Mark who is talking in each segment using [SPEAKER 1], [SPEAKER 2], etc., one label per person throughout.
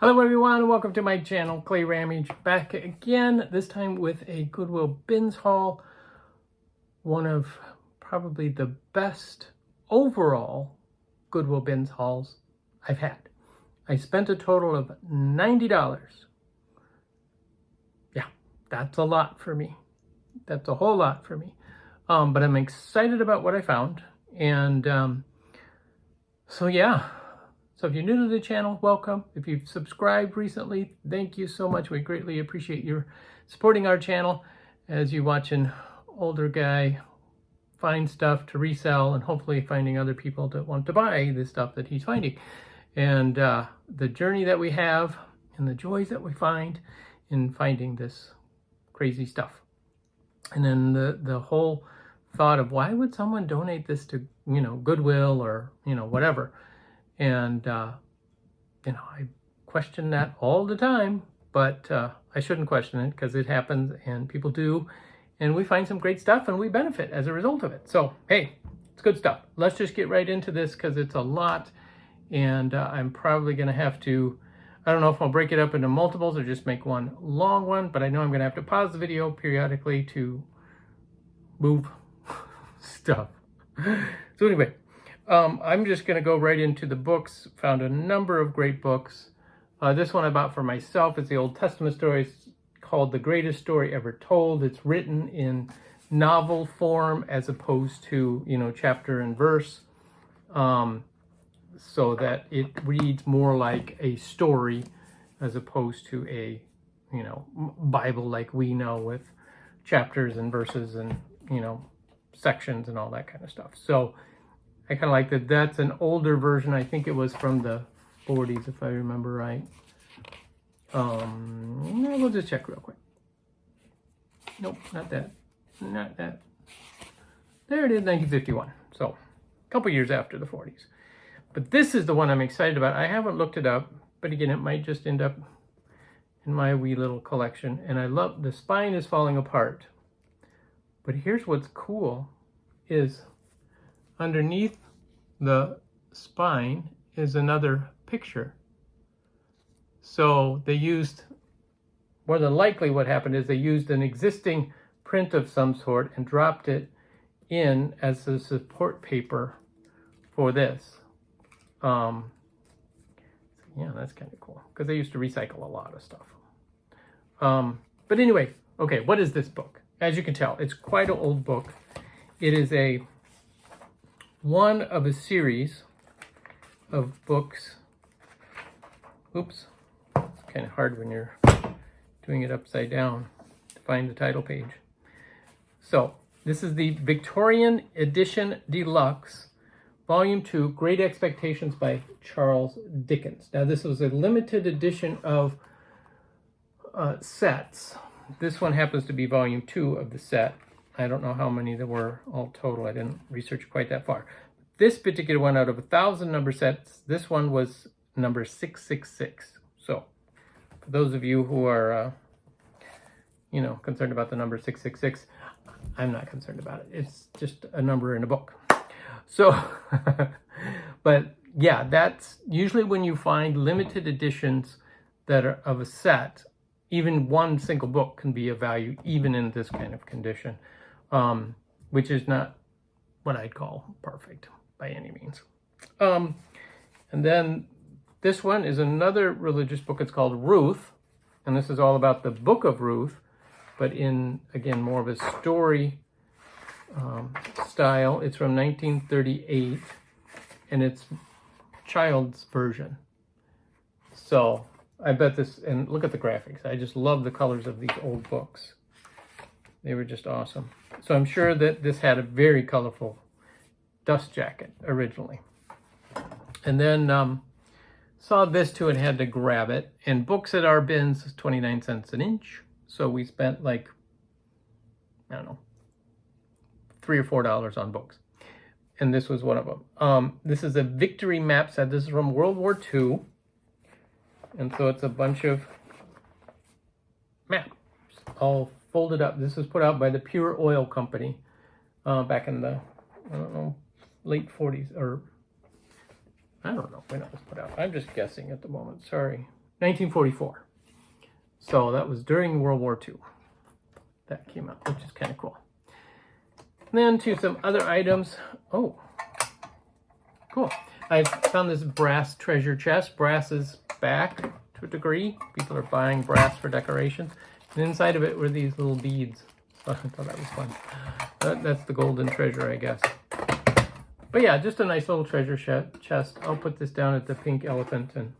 [SPEAKER 1] Hello everyone and welcome to my channel, Clay Rammage, back again, this time with a Goodwill Bins Haul. One of probably the best overall Goodwill Bins Hauls I've had. I spent a total of $90. Yeah, that's a lot for me. That's a whole lot for me. But I'm excited about what I found. And so yeah. So if you're new to the channel, welcome. If you've subscribed recently, thank you so much. We greatly appreciate your supporting our channel as you watch an older guy find stuff to resell and hopefully finding other people that want to buy the stuff that he's finding. And the journey that we have and the joys that we find in finding this crazy stuff. And then the whole thought of why would someone donate this to, Goodwill or, whatever. And, I question that all the time, but I shouldn't question it because it happens and people do. And we find some great stuff and we benefit as a result of it. So, hey, it's good stuff. Let's just get right into this because it's a lot. And I'm probably going to have to, I don't know if I'll break it up into multiples or just make one long one, but I know I'm going to have to pause the video periodically to move stuff. So anyway. I'm just going to go right into the books. Found a number of great books. This one I bought for myself. It's the Old Testament story. It's called The Greatest Story Ever Told. It's written in novel form as opposed to, chapter and verse, so that it reads more like a story as opposed to a, Bible like we know with chapters and verses and, sections and all that kind of stuff. So I kind of like that. That's an older version. I think it was from the 40s, if I remember right. We'll just check real quick. Nope, not that. Not that. There it is, 1951. So a couple years after the 40s. But this is the one I'm excited about. I haven't looked it up, but again, it might just end up in my wee little collection. And I love, the spine is falling apart. But here's what's cool is underneath the spine is another picture. So they used, more than likely what happened is they used an existing print of some sort and dropped it in as a support paper for this. Yeah, that's kind of cool because they used to recycle a lot of stuff. But anyway, okay, what is this book? As you can tell, it's quite an old book. It is one of a series of books. Oops, it's kind of hard when you're doing it upside down to find the title page. So this is the Victorian Edition Deluxe, Volume 2, Great Expectations by Charles Dickens. Now this was a limited edition of sets. This one happens to be Volume 2 of the set. I don't know how many there were all total. I didn't research quite that far. This particular one, out of 1,000 number sets, this one was number 666. So for those of you who are, concerned about the number 666, I'm not concerned about it. It's just a number in a book. So, but yeah, that's usually when you find limited editions that are of a set, even one single book can be of value, even in this kind of condition. Which is not what I'd call perfect by any means. And then this one is another religious book. It's called Ruth. And this is all about the book of Ruth, but in, again, more of a story style. It's from 1938, and it's child's version. So I bet this, and look at the graphics. I just love the colors of these old books. They were just awesome. So I'm sure that this had a very colorful dust jacket originally. And then saw this too and had to grab it. And books at our bins is 29 cents an inch. So we spent like, I don't know, $3 or $4 on books. And this was one of them. This is a victory map set. This is from World War II. And so it's a bunch of maps all folded up. This was put out by the Pure Oil Company back in the, I don't know, late 40s, or I don't know when it was put out. I'm just guessing at the moment. Sorry. 1944. So that was during World War II. That came out, which is kind of cool. And then to some other items. Oh, cool. I found this brass treasure chest. Brass is back to a degree. People are buying brass for decorations. And inside of it were these little beads. So I thought that was fun. That's the golden treasure, I guess. But yeah, just a nice little treasure chest. I'll put this down at the Pink Elephant, and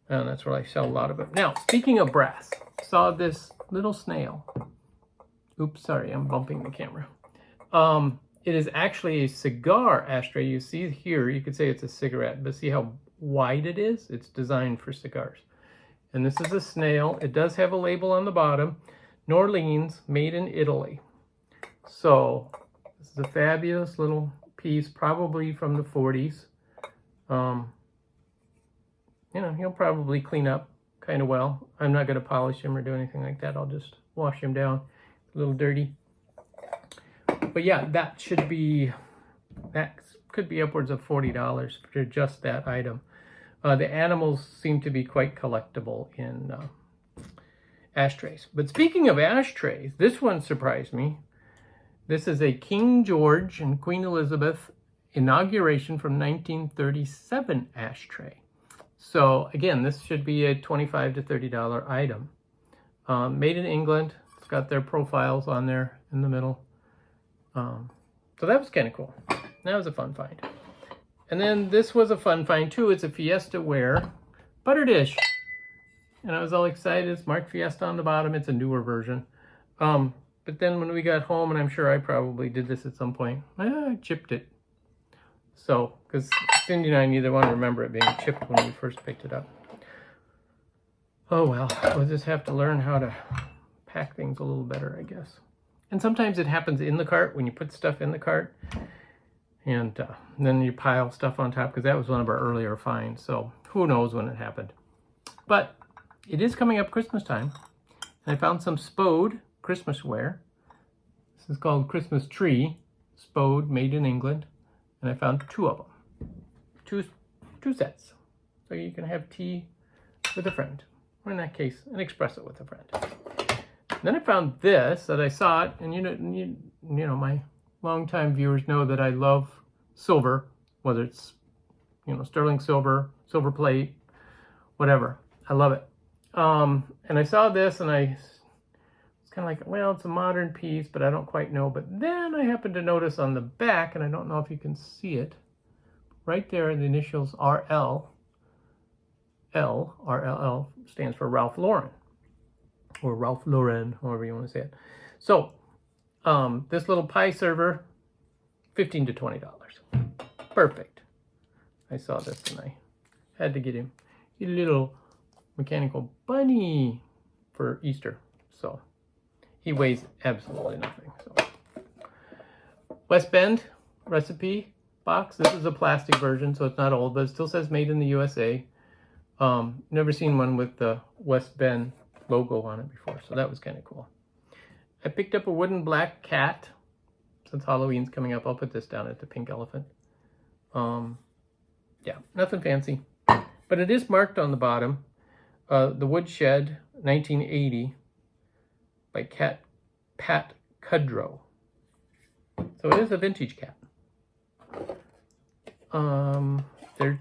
[SPEAKER 1] that's where I sell a lot of it. Now, speaking of brass, saw this little snail. Oops, sorry, I'm bumping the camera. It is actually a cigar ashtray. You see here, you could say it's a cigarette, but see how wide it is? It's designed for cigars. And this is a snail. It does have a label on the bottom. New Orleans, made in Italy. So, this is a fabulous little piece, probably from the 40s. You know, he'll probably clean up kind of well. I'm not going to polish him or do anything like that. I'll just wash him down. A little dirty. But yeah, that could be upwards of $40 for just that item. The animals seem to be quite collectible in ashtrays. But speaking of ashtrays, this one surprised me. This is a King George and Queen Elizabeth inauguration from 1937 ashtray. So again, this should be a $25 to $30 item. Made in England. It's got their profiles on there in the middle. So that was kind of cool. That was a fun find. And then this was a fun find too. It's a Fiesta Ware butter dish. And I was all excited. It's marked Fiesta on the bottom. It's a newer version. But then when we got home, and I'm sure I probably did this at some point, I chipped it. So, because Cindy and I neither one remember it being chipped when we first picked it up. Oh well, we'll just have to learn how to pack things a little better, I guess. And sometimes it happens in the cart when you put stuff in the cart. And then you pile stuff on top, because that was one of our earlier finds. So who knows when it happened. But it is coming up Christmas time. And I found some Spode Christmas ware. This is called Christmas Tree. Spode, made in England. And I found two of them. Two sets. So you can have tea with a friend. Or in that case, an espresso with a friend. And then I found this, that I saw it, and you know, my longtime viewers know that I love silver, whether it's, you know, sterling silver, silver plate, whatever. I love it. And I saw this, and I was kind of like, well, it's a modern piece, but I don't quite know. But then I happened to notice on the back, and I don't know if you can see it, right there, the initials RL. RLL stands for Ralph Lauren. Or Ralph Lauren, however you want to say it. So, this little pie server, $15 to $20. Perfect. I saw this and I had to get him a little mechanical bunny for Easter. So, he weighs absolutely nothing. So, West Bend recipe box. This is a plastic version, so it's not old, but it still says made in the USA. Never seen one with the West Bend logo on it before, so that was kind of cool. I picked up a wooden black cat. Since Halloween's coming up, I'll put this down at the Pink Elephant. Yeah, nothing fancy, but it is marked on the bottom. The Woodshed, 1980, by Pat Kudrow. So it is a vintage cat. There are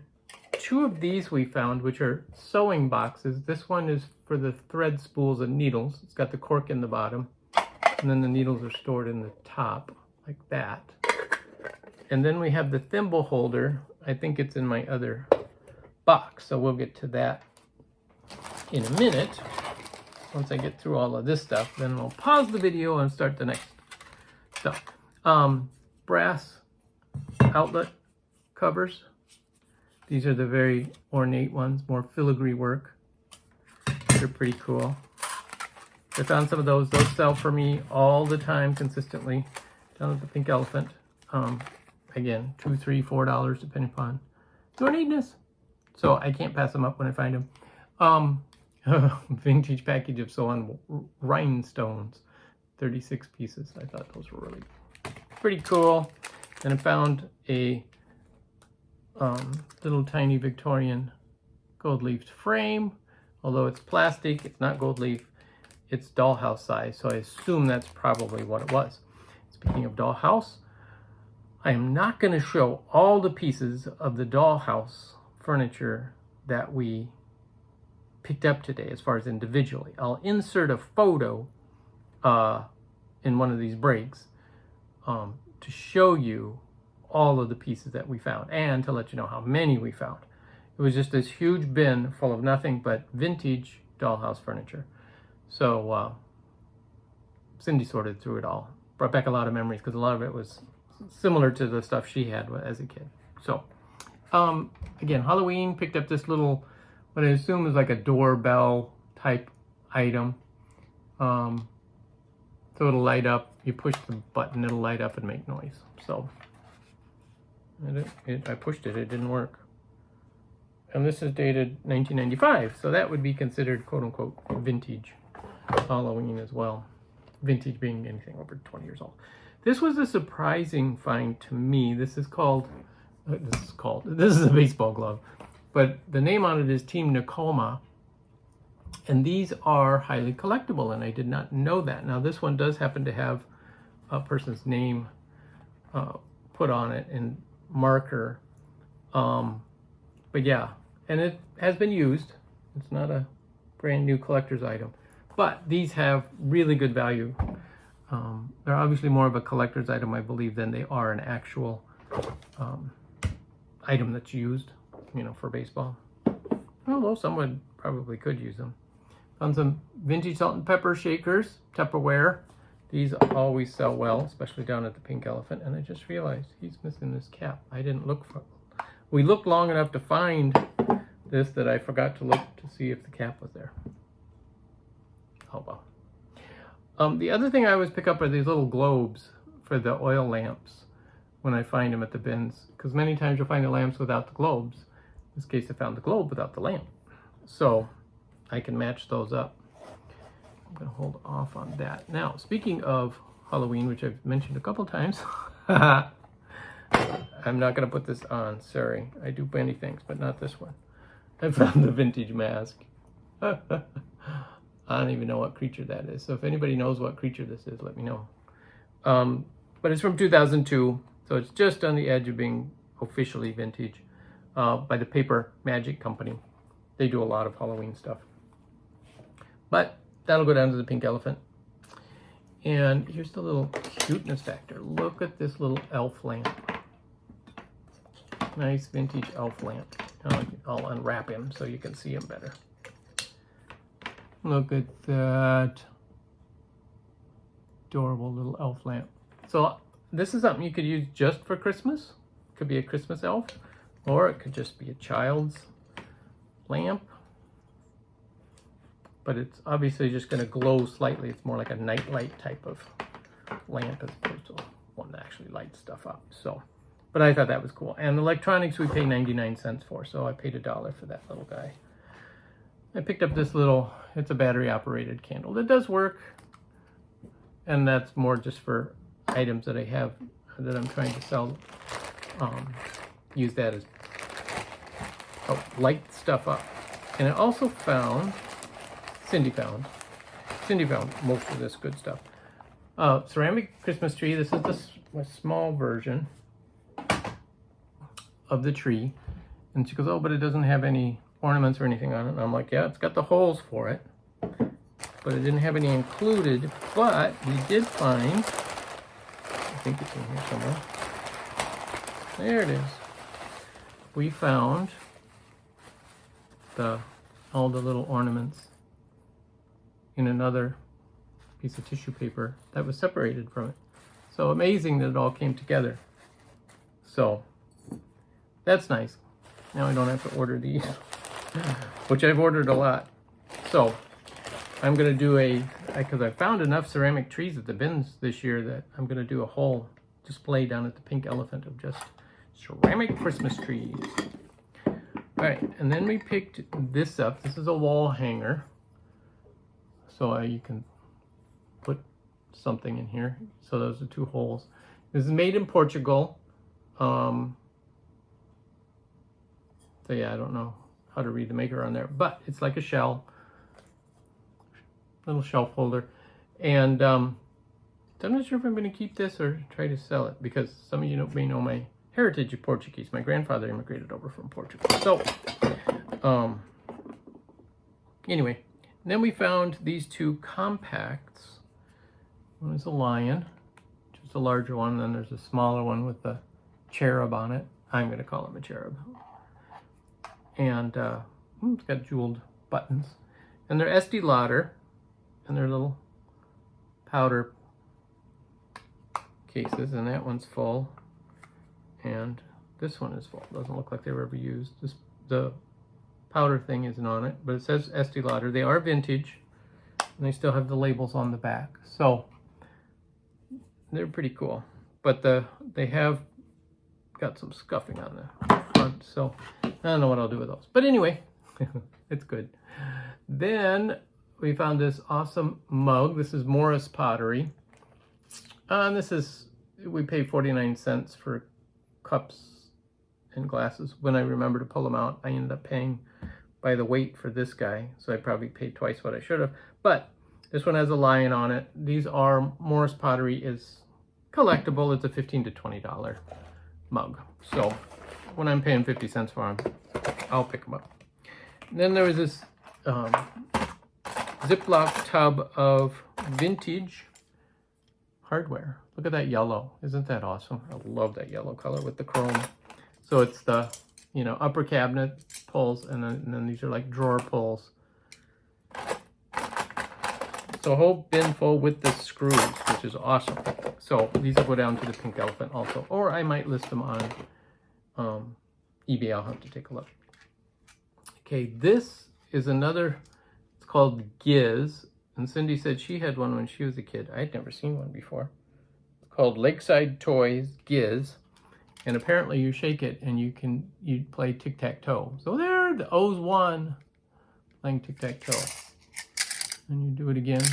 [SPEAKER 1] two of these we found, which are sewing boxes. This one is for the thread spools and needles. It's got the cork in the bottom, and then the needles are stored in the top, like that. And then we have the thimble holder. I think it's in my other box, so we'll get to that in a minute. Once I get through all of this stuff, then we'll pause the video and start the next stuff. Brass outlet covers. These are the very ornate ones, more filigree work. They're pretty cool. I found some of those. Those sell for me all the time, consistently, down at the Pink Elephant. Again, $2, $3, $4, depending upon the ornateness. So I can't pass them up when I find them. Vintage package of sewn rhinestones, 36 pieces. I thought those were really pretty cool. And I found a little tiny Victorian gold-leafed frame Although it's plastic, it's not gold leaf, it's dollhouse size, so I assume that's probably what it was. Speaking of dollhouse, I am not going to show all the pieces of the dollhouse furniture that we picked up today as far as individually. I'll insert a photo in one of these breaks to show you all of the pieces that we found and to let you know how many we found. It was just this huge bin full of nothing but vintage dollhouse furniture. So Cindy sorted through it all. Brought back a lot of memories because a lot of it was similar to the stuff she had as a kid. So again, Halloween, picked up this little, what I assume is like a doorbell type item. So it'll light up. You push the button, it'll light up and make noise. So I pushed it, it didn't work. And this is dated 1995, so that would be considered quote-unquote vintage Halloween as well. Vintage being anything over 20 years old. This was a surprising find to me. This is a baseball glove, but the name on it is Team Nakoma, and these are highly collectible, and I did not know that. Now this one does happen to have a person's name put on it in marker, but yeah, and it has been used. It's not a brand new collector's item, but these have really good value. They're obviously more of a collector's item, I believe, than they are an actual item that's used, you know, for baseball. Although someone probably could use them. Found some vintage salt and pepper shakers, Tupperware. These always sell well, especially down at the Pink Elephant. And I just realized he's missing this cap. I didn't look for. We looked long enough to find this that I forgot to look to see if the cap was there. Oh well. The other thing I always pick up are these little globes for the oil lamps when I find them at the bins, because many times you'll find the lamps without the globes. In this case, I found the globe without the lamp, so I can match those up. I'm going to hold off on that. Now, speaking of Halloween, which I've mentioned a couple times, I'm not going to put this on, sorry. I do many things, but not this one. I found the vintage mask. I don't even know what creature that is. So if anybody knows what creature this is, let me know. But it's from 2002, so it's just on the edge of being officially vintage, by the Paper Magic Company. They do a lot of Halloween stuff. But that'll go down to the Pink Elephant. And here's the little cuteness factor. Look at this little elf lamp. Nice vintage elf lamp. I'll unwrap him so you can see him better. Look at that adorable little elf lamp. So this is something you could use just for Christmas. It could be a Christmas elf, or it could just be a child's lamp. But it's obviously just going to glow slightly. It's more like a night light type of lamp as opposed to one that actually lights stuff up. So, but I thought that was cool. And electronics we pay 99 cents for, so I paid $1 for that little guy. I picked up this little, it's a battery operated candle that does work, and that's more just for items that I have that I'm trying to sell. Use that as light stuff up. And I also found, Cindy found most of this good stuff. Ceramic Christmas tree. This is the small version of the tree, and she goes, oh, but it doesn't have any ornaments or anything on it. And I'm like, yeah, it's got the holes for it, but it didn't have any included. But we did find, I think it's in here somewhere. There it is. We found all the little ornaments in another piece of tissue paper that was separated from it. So amazing that it all came together. So that's nice. Now I don't have to order these, which I've ordered a lot. So I'm going to do because I found enough ceramic trees at the bins this year that I'm going to do a whole display down at the Pink Elephant of just ceramic Christmas trees. All right, and then we picked this up. This is a wall hanger. So you can put something in here. So those are two holes. This is made in Portugal. So yeah, I don't know how to read the maker on there, but it's like a shell little shelf holder. And so I'm not sure if I'm going to keep this or try to sell it, because some of you may know my heritage of Portuguese. My grandfather immigrated over from Portugal. So anyway, then we found these two compacts. One is a lion, which is a larger one. Then there's a smaller one with the cherub on it. I'm going to call him a cherub. And it's got jeweled buttons. And they're Estee Lauder, and they're little powder cases. And that one's full. And this one is full. Doesn't look like they were ever used. The powder thing isn't on it, but it says Estee Lauder. They are vintage, and they still have the labels on the back. So they're pretty cool. But they have got some scuffing on the front, so I don't know what I'll do with those. But anyway, it's good. Then we found this awesome mug. This is Morris Pottery. We pay 49 cents for cups and glasses. When I remember to pull them out, I ended up paying by the weight for this guy, so I probably paid twice what I should have. But this one has a lion on it. These are, Morris Pottery is collectible. It's a $15 to $20 mug. So when I'm paying 50 cents for them, I'll pick them up. And then there was this Ziploc tub of vintage hardware. Look at that yellow. Isn't that awesome? I love that yellow color with the chrome. So it's the, upper cabinet pulls, and then these are like drawer pulls. So a whole bin full with the screws, which is awesome. So these will go down to the pink elephant also. Or I might list them on eBay. I'll have to take a look. Okay, this is another, it's called Giz. And Cindy said she had one when she was a kid. I'd never seen one before. It's called Lakeside Toys Giz. And apparently you shake it and you play tic-tac-toe. So there, the O's won, playing tic-tac-toe. And you do it again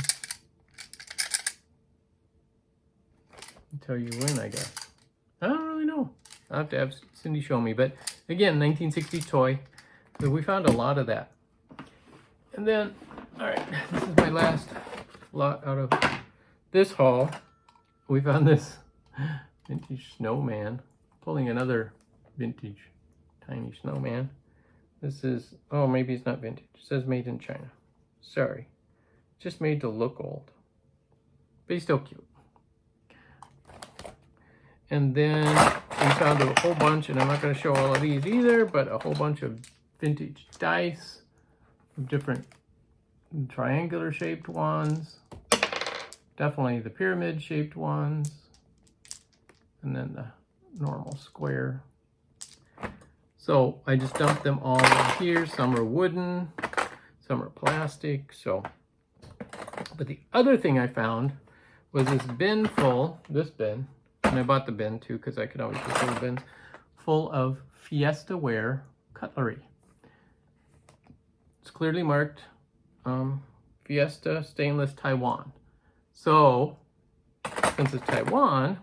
[SPEAKER 1] until you win, I guess. I don't really know. I'll have to have Cindy show me. But again, 1960s toy. So we found a lot of that. And then, all right, this is my last lot out of this haul. We found this vintage snowman. Pulling another vintage tiny snowman. This is, oh, maybe it's not vintage. It says made in China. Sorry. Just made to look old. But he's still cute. And then we found a whole bunch, and I'm not going to show all of these either, but a whole bunch of vintage dice of different triangular shaped ones. Definitely the pyramid shaped ones. And then the normal square. So I just dumped them all in here. Some are wooden, some are plastic. So, but the other thing I found was this bin full, this bin, and I bought the bin too because I could always just fill the bins, full of Fiesta Ware cutlery. It's clearly marked Fiesta Stainless Taiwan. So, since it's Taiwan,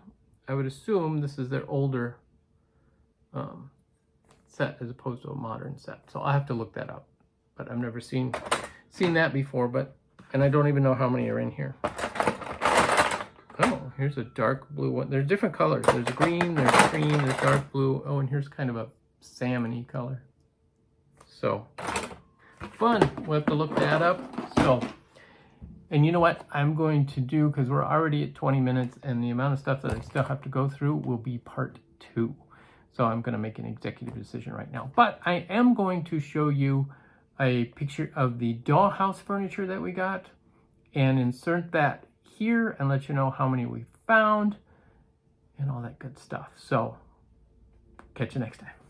[SPEAKER 1] I would assume this is their older set as opposed to a modern set. So I'll have to look that up. But I've never seen that before, and I don't even know how many are in here. Oh, here's a dark blue one. There's different colors. There's green, there's cream, there's dark blue. Oh, and here's kind of a salmon-y color. So, fun. We'll have to look that up. So, and you know what I'm going to do, because we're already at 20 minutes and the amount of stuff that I still have to go through will be part 2. So I'm going to make an executive decision right now. But I am going to show you a picture of the dollhouse furniture that we got and insert that here and let you know how many we found and all that good stuff. So catch you next time.